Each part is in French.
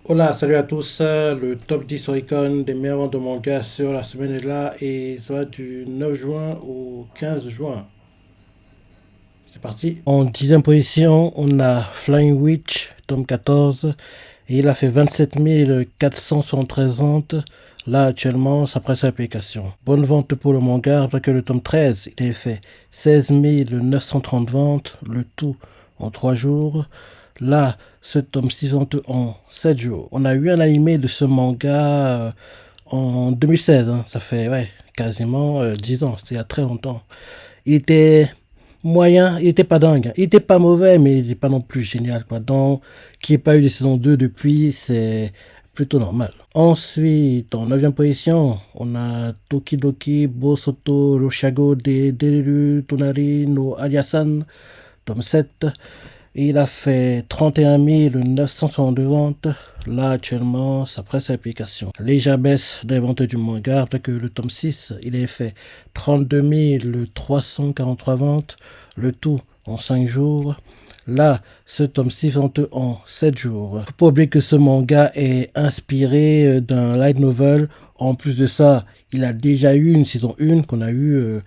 Hola, salut à tous. Le top 10 Oricon des meilleures ventes de manga sur la semaine est là et ça va du 9 juin au 15 juin. C'est parti. En dixième position, on a Flying Witch, tome 14, et il a fait 27 473 ventes. Là, actuellement, ça presse l'application. Bonne vente pour le manga, après que le tome 13, il a fait 16 930 ventes, le tout en 3 jours. Là, ce tome 6 vente en 7 jours. On a eu un animé de ce manga en 2016, hein. Ça fait quasiment 10 ans, c'était il y a très longtemps. Il était moyen, il était pas dingue, hein. Il était pas mauvais, mais il était pas non plus génial, quoi. Donc, qu'il n'y ait pas eu de saison 2 depuis, c'est plutôt normal. Ensuite, en 9 position, on a Tokidoki Bosoto Roshago de Deru Tonari no Ariasan, tome 7. Il a fait 31 962 ventes. Là, actuellement, ça presse l'application. Légère baisse des ventes du manga, après que le tome 6, il a fait 32 343 ventes, le tout en 5 jours. Là, ce tome 6 vente en 7 jours. Faut pas oublier que ce manga est inspiré d'un light novel. En plus de ça, il a déjà eu une saison 1 qu'on a eu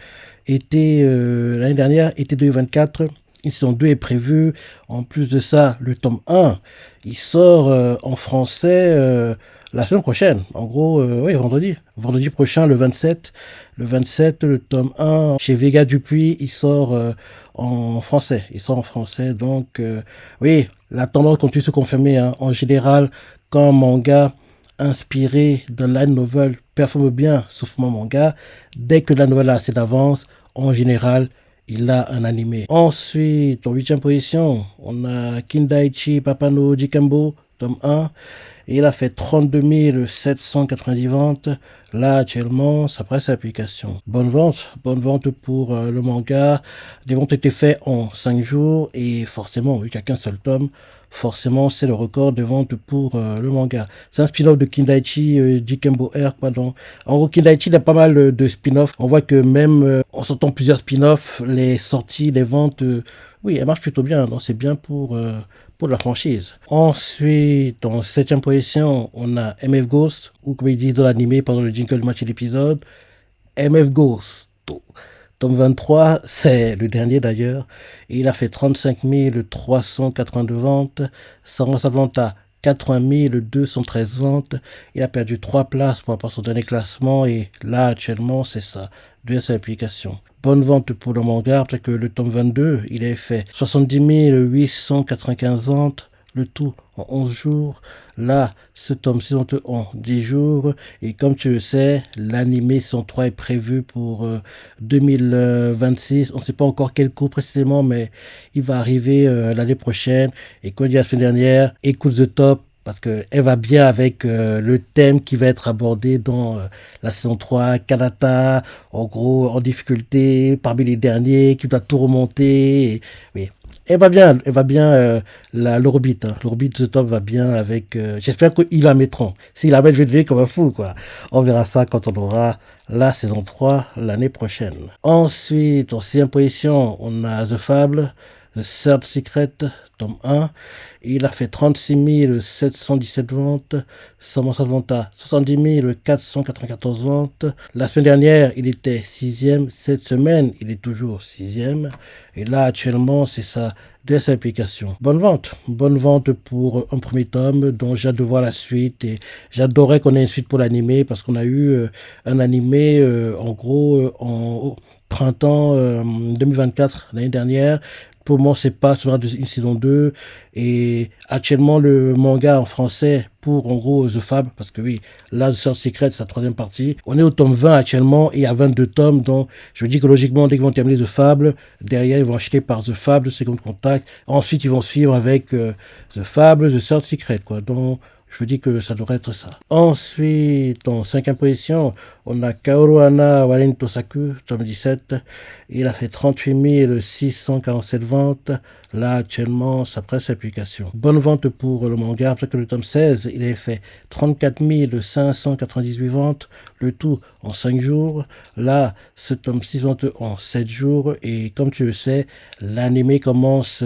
l'année dernière, été 2024. Une saison 2 est prévue. En plus de ça, le tome 1, il sort en français la semaine prochaine. En gros, oui, vendredi. Vendredi prochain, le 27. Le 27, le tome 1, chez Vega Dupuis, il sort en français. Il sort en français. Donc, oui, la tendance continue de se confirmer, hein. En général, quand un manga inspiré d'un light novel performe bien, sauf mon manga, dès que la nouvelle a assez d'avance, en général, il a un animé. Ensuite, en huitième position, on a Kindaichi Papano Jikambo, tome 1. Et il a fait 32 790 ventes. Là, actuellement, ça presse l'application. Bonne vente pour le manga. Les ventes étaient faites en 5 jours et forcément, vu qu'il n'y a qu'un seul tome, forcément, c'est le record de vente pour le manga. C'est un spin-off de Kindaichi Jikembo R, pardon. En gros, Kindaichi, il a pas mal de spin-offs. On voit que même en sortant plusieurs spin-offs, les sorties, les ventes, oui, elles marchent plutôt bien. Donc, c'est bien pour la franchise. Ensuite, en septième position, on a MF Ghost, ou comme ils disent dans l'animé pendant le jingle match de l'épisode, MF Ghost. Tome 23, c'est le dernier d'ailleurs. Et il a fait 35 382 ventes. Sans vente à 80 213 ventes. Il a perdu 3 places par rapport à son dernier classement. Et là, actuellement, c'est ça. Deuxième application. Bonne vente pour le manga, parce que le tome 22, il a fait 70 895 ventes. Le tout en 11 jours. Là, ce tome 6 en 10 jours. Et comme tu le sais, l'animé saison 3 est prévu pour 2026. On ne sait pas encore quel cours précisément, mais il va arriver l'année prochaine. Et comme dit la semaine dernière, écoute The Top, parce qu'elle va bien avec le thème qui va être abordé dans la saison 3, Kanata, en gros, en difficulté, parmi les derniers, qui doit tout remonter. Oui, elle va bien l'orbite, hein. L'orbite The Top va bien avec. J'espère qu'ils la mettront. S'ils la mettent, je vais devenir comme un fou, quoi. On verra ça quand on aura la saison 3 l'année prochaine. Ensuite, en sixième position, on a The Fable, The Third Secret, tome 1. Il a fait 36 717 ventes, sans vente à 70 494 ventes. La semaine dernière, il était sixième. Cette semaine, il est toujours sixième. Et là, actuellement, c'est sa deuxième application. Bonne vente pour un premier tome dont j'ai hâte de voir la suite. Et j'adorais qu'on ait une suite pour l'animé parce qu'on a eu un animé, en gros, en printemps 2024, l'année dernière. Pour moi, c'est pas sur une saison 2. Et actuellement, le manga en français pour, en gros, The Fable, parce que oui, là, The Third Secret, c'est sa troisième partie. On est au tome 20 actuellement et il y a 22 tomes. Donc, je me dis que logiquement, dès qu'ils vont terminer The Fable, derrière, ils vont enchaîner par The Fable, Second Contact. Ensuite, ils vont suivre avec The Fable, The Third Secret, quoi. Donc, je me dis que ça devrait être ça. Ensuite, en cinquième position, on a Kaoru Hana Warin Tosaku, tome 17. Il a fait 38 647 ventes. Là, actuellement, ça presse l'application. Bonne vente pour le manga. Après que le tome 16, il a fait 34 598 ventes. Le tout en 5 jours. Là, ce tome 6 vente en 7 jours. Et comme tu le sais, l'anime commence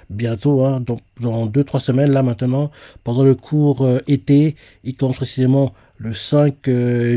bientôt, hein, donc dans 2-3 semaines, là maintenant, pendant le cours été. Il commence précisément le 5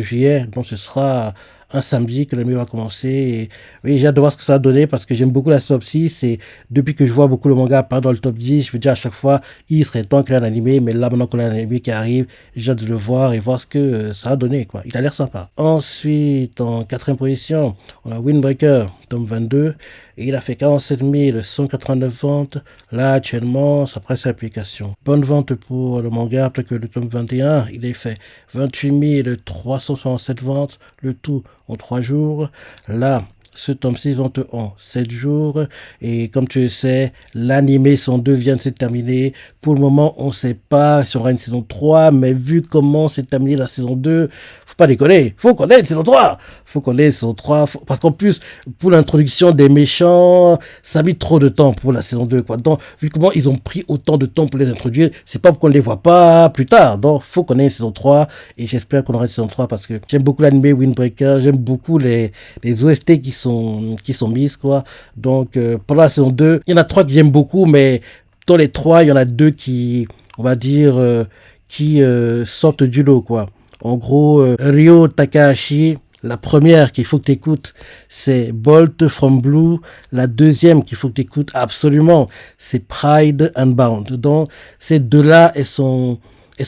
juillet, donc ce sera un samedi que l'anime va commencer. Et oui, j'ai hâte de voir ce que ça va donner parce que j'aime beaucoup la synopsis. Et depuis que je vois beaucoup le manga apparaître dans le top 10, je me dis à chaque fois, il serait temps qu'il y ait un animé. Mais là, maintenant qu'on a un animé qui arrive, j'ai hâte de le voir et voir ce que ça va donner, quoi. Il a l'air sympa. Ensuite, en quatrième position, on a Windbreaker, tome 22. Et il a fait 47 189 ventes. Là, actuellement, ça presse l'application. Bonne vente pour le manga, après que le tome 21, il a fait 28 367 ventes. Le tout en 3 jours. Là, ce tome 6 vente en 7 jours. Et comme tu le sais, l'animé saison 2 vient de se terminer. Pour le moment, on ne sait pas si on aura une saison 3, mais vu comment s'est terminée la saison 2, faut pas déconner. Faut qu'on ait une saison 3. Faut qu'on ait une saison 3. Parce qu'en plus, pour l'introduction des méchants, ça a mis trop de temps pour la saison 2, quoi. Donc, vu comment ils ont pris autant de temps pour les introduire, c'est pas pour qu'on les voit pas plus tard. Donc, faut qu'on ait une saison 3. Et j'espère qu'on aura une saison 3 parce que j'aime beaucoup l'animé Windbreaker. J'aime beaucoup les OST qui sont mises, quoi. Donc, pendant la saison 2, il y en a 3 que j'aime beaucoup, mais dans les 3, il y en a 2 qui, on va dire, qui sortent du lot, quoi. En gros, Ryo Takahashi, la première qu'il faut que tu écoutes, c'est Bolt from Blue. La deuxième qu'il faut que tu écoutes absolument, c'est Pride Unbound. Donc, ces deux-là, elles sont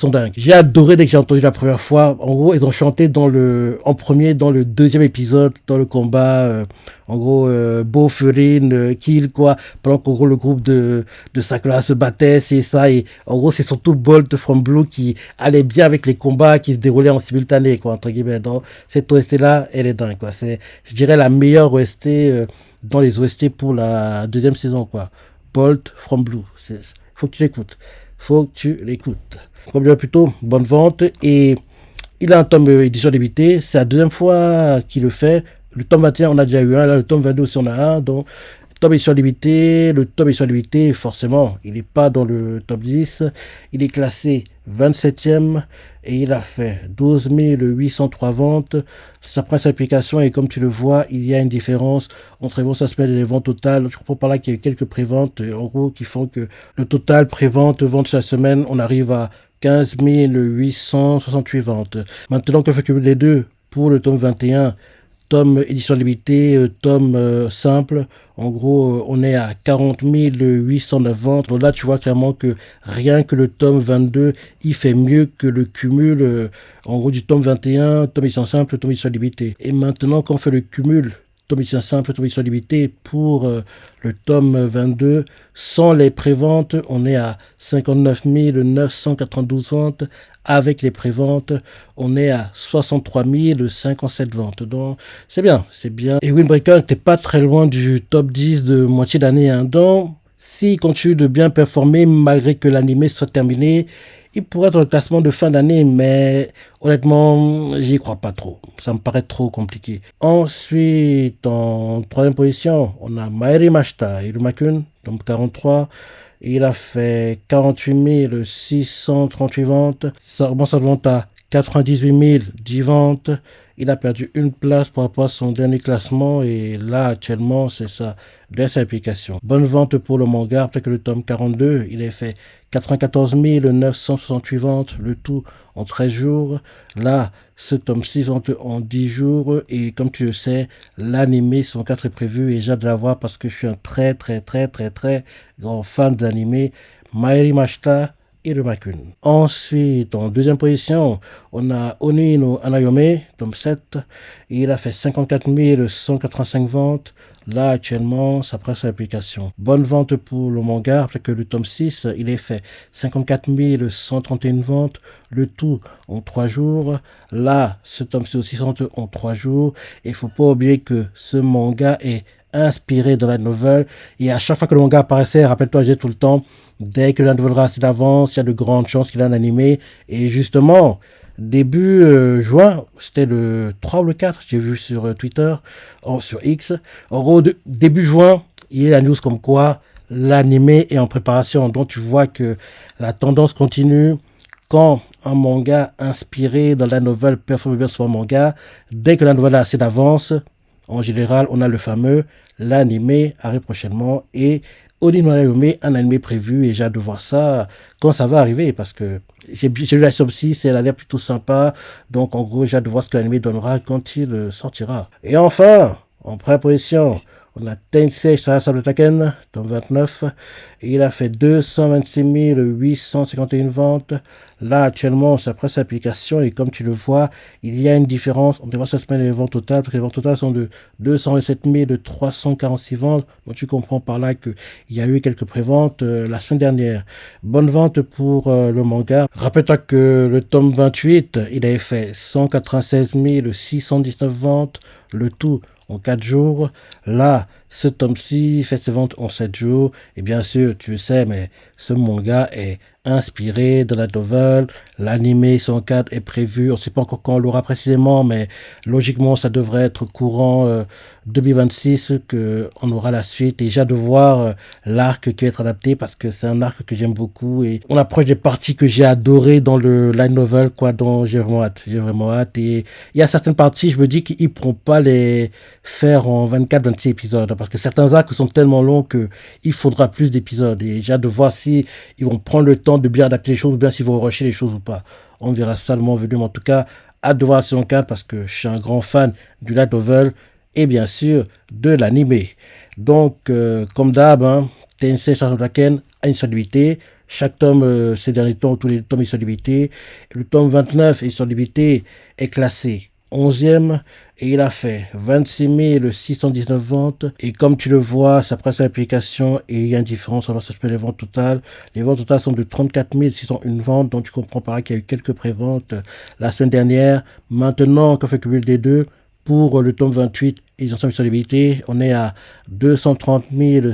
dingues. J'ai adoré dès que j'ai entendu la première fois. En gros, ils ont chanté en premier, dans le deuxième épisode, dans le combat, en gros, Beau Furin, Kill, quoi. Pendant qu'en gros, le groupe de Sakura se battait, c'est ça. Et en gros, c'est surtout Bolt from Blue qui allait bien avec les combats qui se déroulaient en simultané, quoi, entre guillemets. Donc, cette OST-là, elle est dingue, quoi. C'est, je dirais, la meilleure OST dans les OST pour la deuxième saison, quoi. Bolt from Blue. Faut que tu l'écoutes. Faut que tu l'écoutes. Comme je disais plus tôt, bonne vente. Et il a un tome édition limitée. C'est la deuxième fois qu'il le fait. Le tome 21, on a déjà eu un. Là, le tome 22 aussi, on a un. Donc, tome édition limitée. Le tome édition limitée, forcément, il n'est pas dans le top 10. Il est classé 27e. Et il a fait 12 803 ventes. Ça prend sa application. Et comme tu le vois, il y a une différence entre les ventes semaine et les ventes totales. Je comprends par là qu'il y a eu quelques préventes, en gros, qui font que le total prévente, vente chaque semaine, on arrive à 15 868 ventes. Maintenant qu'on fait cumuler les deux, pour le tome 21, tome édition limitée, tome simple, en gros, on est à 40 809 ventes. Donc là, tu vois clairement que rien que le tome 22, il fait mieux que le cumul, en gros, du tome 21, tome édition simple, tome édition limitée. Et maintenant qu'on fait le cumul, tome édition simple, tome édition limitée, pour le tome 22, sans les préventes, on est à 59 992 ventes. Avec les préventes, on est à 63 057 ventes. Donc, c'est bien, c'est bien. Et Windbreaker n'était pas très loin du top 10 de moitié d'année. Hein. Donc, s'il continue de bien performer, malgré que l'animé soit terminé, il pourrait être dans le classement de fin d'année, mais honnêtement, j'y crois pas trop. Ça me paraît trop compliqué. Ensuite, en troisième position, on a Maeri Mashita Irumakun, donc 43. Il a fait 48 638 ventes. Ça remonte à 98 010 ventes. Il a perdu une place par rapport à son dernier classement. Et là, actuellement, c'est sa dernière application. Bonne vente pour le manga. Après que le tome 42, il a fait 94 968 ventes. Le tout en 13 jours. Là, ce tome 6 vente en 10 jours. Et comme tu le sais, l'animé son 4 est prévu. Et j'ai hâte de la voir parce que je suis un très grand fan de l'animé Maeri Mashita Irumakun. Ensuite, en deuxième position, on a Oni no Anayome, tome 7. Et il a fait 54 185 ventes. Là, actuellement, ça prend son application. Bonne vente pour le manga, après que le tome 6, il est fait 54 131 ventes. Le tout en 3 jours. Là, ce tome 6 aussi en 3 jours. Et il faut pas oublier que ce manga est inspiré dans la nouvelle. Et à chaque fois que le manga apparaissait, rappelle-toi, j'ai tout le temps, dès que la nouvelle race d'avance, il y a de grandes chances qu'il ait un animé. Et justement, début juin, c'était le 3 ou le 4, j'ai vu sur Twitter, sur X. En gros, début juin, il y a la news comme quoi l'animé est en préparation. Donc tu vois que la tendance continue. Quand un manga inspiré dans la nouvelle performe bien sur un manga, dès que la nouvelle a assez d'avance, en général, on a le fameux l'animé arrive prochainement et Oni no Anayome, un animé prévu et j'ai hâte de voir ça quand ça va arriver parce que J'ai lu la synopsis, elle a l'air plutôt sympa. Donc, en gros, j'ai hâte de voir ce que l'anime donnera quand il sortira. Et enfin, en première position, on a Tensei Sable Taken, tome 29. Et il a fait 226 851 ventes. Là, actuellement, c'est après sa publication. Et comme tu le vois, il y a une différence. On devrait cette semaine les ventes totales, parce que les ventes totales sont de 227 346 ventes. Donc, tu comprends par là qu'il y a eu quelques préventes la semaine dernière. Bonne vente pour le manga. Rappelle-toi que le tome 28, il avait fait 196 619 ventes. Le tout en 4 jours. Là, ce tome-ci fait ses ventes en 7 jours. Et bien sûr, tu le sais, mais ce manga est inspiré de la novel. L'anime son cadre est prévu. On ne sait pas encore quand on l'aura précisément, mais logiquement, ça devrait être courant 2026 qu'on aura la suite. Et j'ai hâte de voir l'arc qui va être adapté parce que c'est un arc que j'aime beaucoup. Et on approche des parties que j'ai adorées dans le light novel, quoi, dont j'ai vraiment hâte. J'ai vraiment hâte. Et il y a certaines parties, je me dis qu'ils ne pourront pas les faire en 24-26 épisodes parce que certains arcs sont tellement longs qu'il faudra plus d'épisodes. Et j'ai hâte de voir si ils vont prendre le temps de bien adapter les choses ou bien s'ils vont rusher les choses ou pas. On verra ça le moment venu. Mais en tout cas, hâte de voir la saison 4 parce que je suis un grand fan du light novel et bien sûr de l'anime. Donc, comme d'hab, Tensei Sable Taken a une solidité. Chaque tome, ces derniers temps, tous les tomes, ils sont limités. Le tome 29 est sur limité, est classé 11e et il a fait 26 619 ventes. Et comme tu le vois, ça prend sa application et il y a une différence entre les ventes totales. Les ventes totales sont de 34 601 ventes, donc tu comprends par là qu'il y a eu quelques préventes la semaine dernière. Maintenant qu'on fait cumul des deux, pour le tome 28, ils ont sur solidité, on est à 230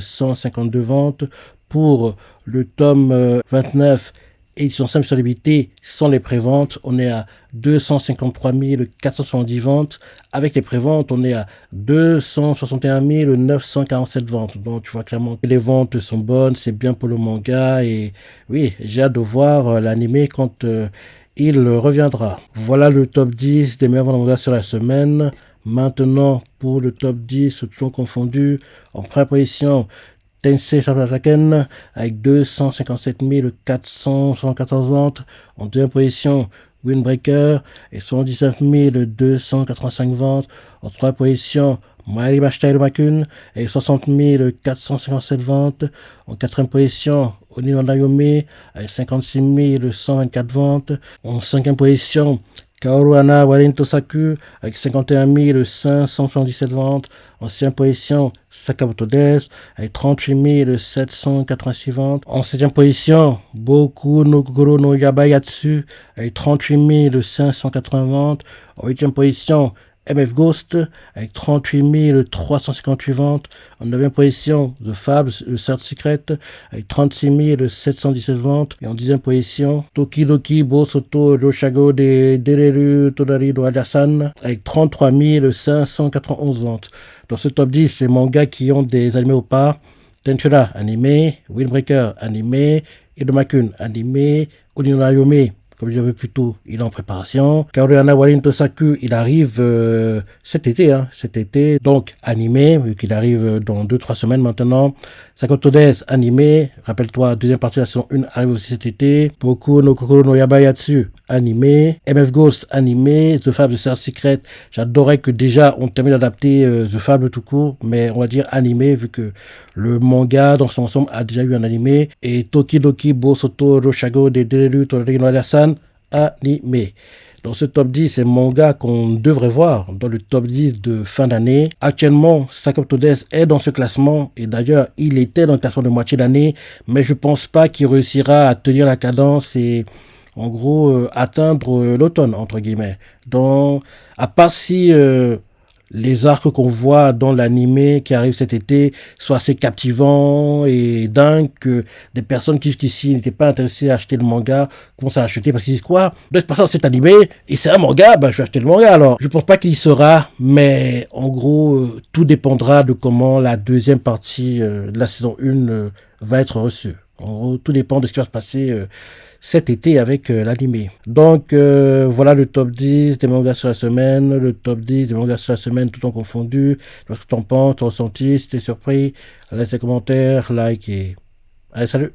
152 ventes. Pour le tome 29, édition simple sur l'habité sans les préventes, on est à 253 470 ventes. Avec les préventes, on est à 261 947 ventes. Donc tu vois clairement que les ventes sont bonnes, c'est bien pour le manga. Et oui, j'ai hâte de voir l'anime quand il reviendra. Voilà le top 10 des meilleurs vendeurs sur la semaine. Maintenant, pour le top 10, tout confondu, en première position, Tensei Sable Taken avec 257 474 ventes. En deuxième position, Windbreaker et 79 285 ventes. En troisième position, Mairi Bashita Irumakun et 60 457 ventes. En quatrième position, Oni no Naomi avec 56 124 ventes. En cinquième position, Kaoru Hana Warin Tosaku avec 51 577 ventes. En sixième position, Sakamoto Days avec 38 786 ventes. En septième position, Boku no Kokoro no Yabayatsu avec 38 580 ventes. En huitième position, MF Ghost avec 38 358 ventes. En 9e position, The Fabs, le Third Secret avec 36 717 ventes. Et en 10e position, Tokidoki Bosoto Roshago de Dereru Todari do Ajasan avec 33 591 ventes. Dans ce top 10, les mangas qui ont des animés au pas: Tenchura, animé; Windbreaker, animé; Irumakun, animé; Oni no Naomi, comme je l'avais plus tôt, il est en préparation. Kaoru Hana Warin Tosaku, il arrive cet été, donc animé, vu qu'il arrive dans 2-3 semaines maintenant. Sakamoto Days, animé, rappelle-toi, deuxième partie de la saison 1 arrive aussi cet été. Boku no Kokoro no Yabayatsu, animé. MF Ghost, animé. The Fable, The Secret, j'adorais que déjà on termine d'adapter The Fable tout court, mais on va dire animé, vu que le manga dans son ensemble a déjà eu un animé. Et Tokidoki Bosoto Roshago de Dereru Todari no Ajasan, animé. Dans ce top 10, c'est manga qu'on devrait voir dans le top 10 de fin d'année. Actuellement, Sakamoto Days est dans ce classement et d'ailleurs, il était dans le classement de moitié d'année, mais je pense pas qu'il réussira à tenir la cadence et en gros atteindre l'automne entre guillemets. Donc, à part si les arcs qu'on voit dans l'anime qui arrive cet été soient assez captivants et dingues que des personnes qui jusqu'ici n'étaient pas intéressées à acheter le manga commencent à l'acheter parce qu'ils disent quoi, de toute façon c'est animé et c'est un manga, ben je vais acheter le manga. Alors je pense pas qu'il y sera, mais en gros tout dépendra de comment la deuxième partie de la saison 1 va être reçue. En gros tout dépend de ce qui va se passer cet été avec l'anime. Donc voilà le top 10 des mangas sur la semaine, le top 10 des mangas sur la semaine tout en confondu. Ce que t'en penses, ton ressenti, si t'es surpris, laisse des commentaires, like et allez salut.